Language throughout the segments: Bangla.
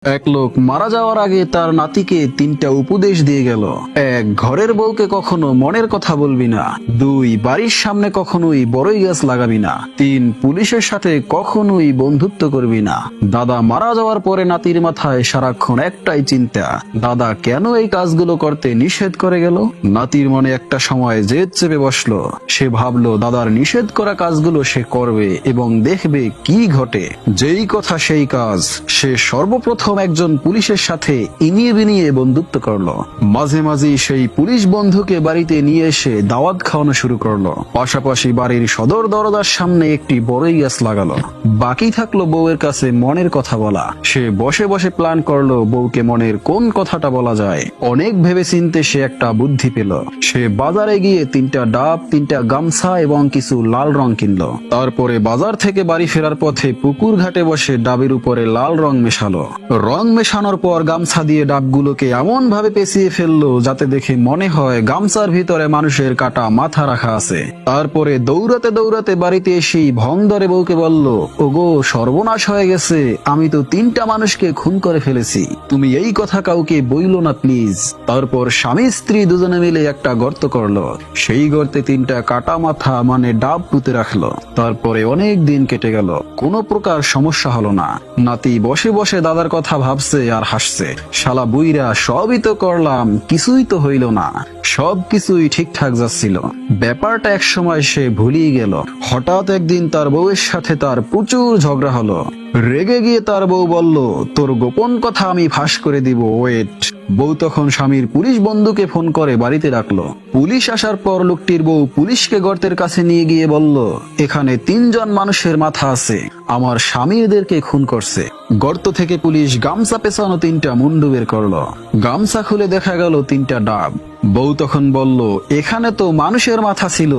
এক লোক মারা যাওয়ার আগে তার নাতিকে 3টা উপদেশ দিয়ে গেল। 1, ঘরের বউকে কখনো মনের কথা বলবি না। 2, বাড়ির সামনে কখনোই বড়ই গাছ লাগাবি না। 3, পুলিশের সাথে কখনোই বন্ধুত্ব করবি না। দাদা মারা যাওয়ার পরে নাতির মাথায় সারাক্ষণ একটাই চিন্তা, দাদা কেন এই কাজগুলো করতে নিষেধ করে গেল। নাতির মনে একটা সময় জেদ চেপে বসলো। সে ভাবলো দাদার নিষেধ করা কাজগুলো সে করবে এবং দেখবে কি ঘটে। যেই কথা সেই কাজ। সে সর্বপ্রথম একজন পুলিশের সাথে ইনিয়ে বিনিয়ে বন্ধুত্ব করলো। মাঝে মাঝে সেই পুলিশ বন্ধুকে বাড়িতে নিয়ে এসে দাওয়াত খাওয়ানো শুরু করলো। পাশাপাশি বাড়ির সদর দরজার সামনে একটি বড়ই গাছ লাগালো। বাকি থাকলো বউয়ের কাছে মনের কথা বলা। সে বসে বসে প্ল্যান করলো বউকে মনের কোন কথাটা বলা যায়। অনেক ভেবে চিনতে সে একটা বুদ্ধি পেল। সে বাজারে গিয়ে 3টা ডাব, 3টা গামছা এবং কিছু লাল রং কিনলো। তারপরে বাজার থেকে বাড়ি ফেরার পথে পুকুর ঘাটে বসে ডাবের উপরে লাল রং মেশালো। রং মেশানোর পর গামছা দিয়ে ডাবগুলোকে এমন ভাবে পেঁচিয়ে ফেললো যাতে দেখে মনে হয় গামছার ভিতরে মানুষের কাটা মাথা রাখা আছে। তারপরে দৌড়াতে দৌড়াতে বাড়িতে এসেই ভং ধরে বউকে বলল, ওগো সর্বনাশ হয়ে গেছে, আমি তো 3টা মানুষকে খুন করে ফেলেছি, তুমি এই কথা কাউকে বইলো না প্লিজ। তারপর স্বামী স্ত্রী দুজনে মিলে একটা গর্ত করলো। সেই গর্তে 3টা কাটা মাথা মানে ডাব পুঁতে রাখলো। তারপরে অনেক দিন কেটে গেল, কোনো প্রকার সমস্যা হলো না। নাতি বসে বসে দাদার কথা ভাবছে আর হাসছে। শালা বুইরা, সবই তো করলাম, কিছুই তো হইল না। সবকিছুই ঠিকঠাক যাচ্ছিল। ব্যাপারটা এক সময় সে ভুলিয়ে গেল। হঠাৎ একদিন তার বউয়ের সাথে তার প্রচুর ঝগড়া হলো। রেগে গিয়ে তার বউ বলল, তোর গোপন কথা আমি ফাঁস করে দিব, ওয়েট। বউ তখন স্বামীর পুলিশ বন্ধুকে ফোন করে বাড়িতে রাখলো। পুলিশ আসার পর লোকটির বউ পুলিশকে গর্তের কাছে নিয়ে গিয়ে বলল, এখানে 3জন মানুষের মাথা আছে, আমার স্বামী এদেরকে খুন করছে। গর্ত থেকে পুলিশ গামছা পেছানো 3টা মুন্ডু বের করলো। গামছা খুলে দেখা গেল 3টা ডাব। বউ তখন বলল, এখানে তো মানুষের মাথা ছিল,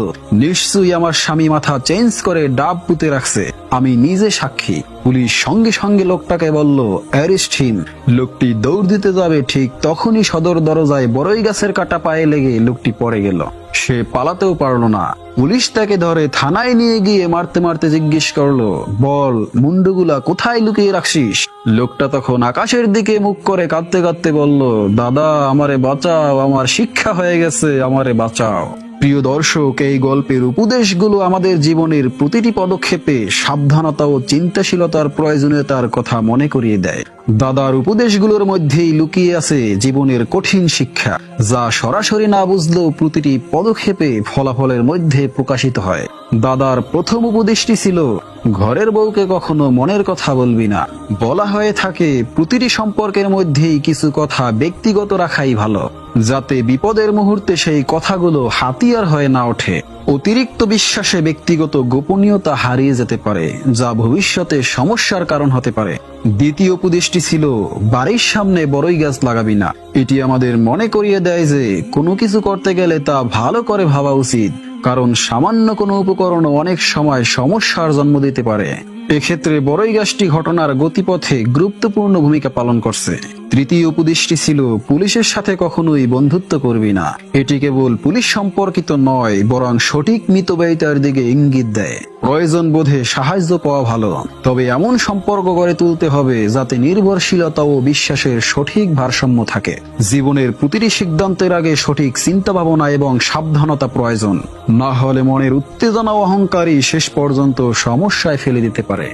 নিশ্চয়ই আমার স্বামী মাথা চেঞ্জ করে ডাব পুঁতে রাখছে, আমি নিজে সাক্ষী। পুলিশ সঙ্গে সঙ্গে লোকটাকে বলল, অ্যারেস্ট হিম। লোকটি দৌড় দিতে যাবে, ঠিক তখনই সদর দরজায় বড়ই গাছের কাটা পায়ে লেগে লোকটি পড়ে গেল। সে পালাতেও পারল না। পুলিশ তাকে ধরে থানায় নিয়ে গিয়ে মারতে মারতে জিজ্ঞেস করলো, বল মুন্ডুগুলা কোথায় লুকিয়ে রাখছিস। লোকটা তখন আকাশের দিকে মুখ করে কাঁদতে কাঁদতে বলল, দাদা আমারে বাঁচাও, আমার শিক্ষা হয়ে গেছে, আমারে বাঁচাও। প্রিয় দর্শক, এই গল্পের উপদেশগুলো আমাদের জীবনের প্রতিটি পদক্ষেপে সাবধানতা ও চিন্তাশীলতার প্রয়োজনীয়তার কথা মনে করিয়ে দেয়। দাদার উপদেশগুলোর মধ্যেই লুকিয়ে আছে জীবনের কঠিন শিক্ষা, যা সরাসরি না বুঝলেও প্রতিটি পদক্ষেপে ফলাফলের মধ্যে প্রকাশিত হয়। দাদার প্রথম উপদেশটি ছিল, ঘরের বউকে কখনো মনের কথা বলবি না। বলা হয়ে থাকে প্রতিটি সম্পর্কের মধ্যেই কিছু কথা ব্যক্তিগত রাখাই ভালো, যাতে বিপদের মুহূর্তে সেই কথাগুলো হাতিয়ার হয়ে না ওঠে। অতিরিক্ত বিশ্বাসে ব্যক্তিগত গোপনীয়তা হারিয়ে যেতে পারে, যা ভবিষ্যতে সমস্যার কারণ হতে পারে। দ্বিতীয় উপদেশটি ছিল, বাড়ির সামনে বড়ই গাছ লাগাবি না। এটি আমাদের মনে করিয়ে দেয় যে কোনো কিছু করতে গেলে তা ভালো করে ভাবা উচিত, কারণ সামান্য কোনো উপকরণ অনেক সময় সমস্যার জন্ম দিতে পারে। এক্ষেত্রে বড়ই গাছটি ঘটনার গতিপথে গুরুত্বপূর্ণ ভূমিকা পালন করছে। তৃতীয় উপদেশটি ছিল, পুলিশের সাথে কখনোই বন্ধুত্ব করবি না। এটি কেবল পুলিশ সম্পর্কিত নয়, বরং সঠিক মিতব্যয়িতার দিকে ইঙ্গিত দেয়। প্রয়োজন বোধে সাহায্য পাওয়া ভালো, তবে এমন সম্পর্ক গড়ে তুলতে হবে যাতে নির্ভরশীলতা ও বিশ্বাসের সঠিক ভারসাম্য থাকে। জীবনের প্রতিটি সিদ্ধান্তের আগে সঠিক চিন্তা ভাবনা এবং সাবধানতা প্রয়োজন, না হলে মনের উত্তেজনা ও অহংকারই শেষ পর্যন্ত সমস্যায় ফেলে দিতে পারে।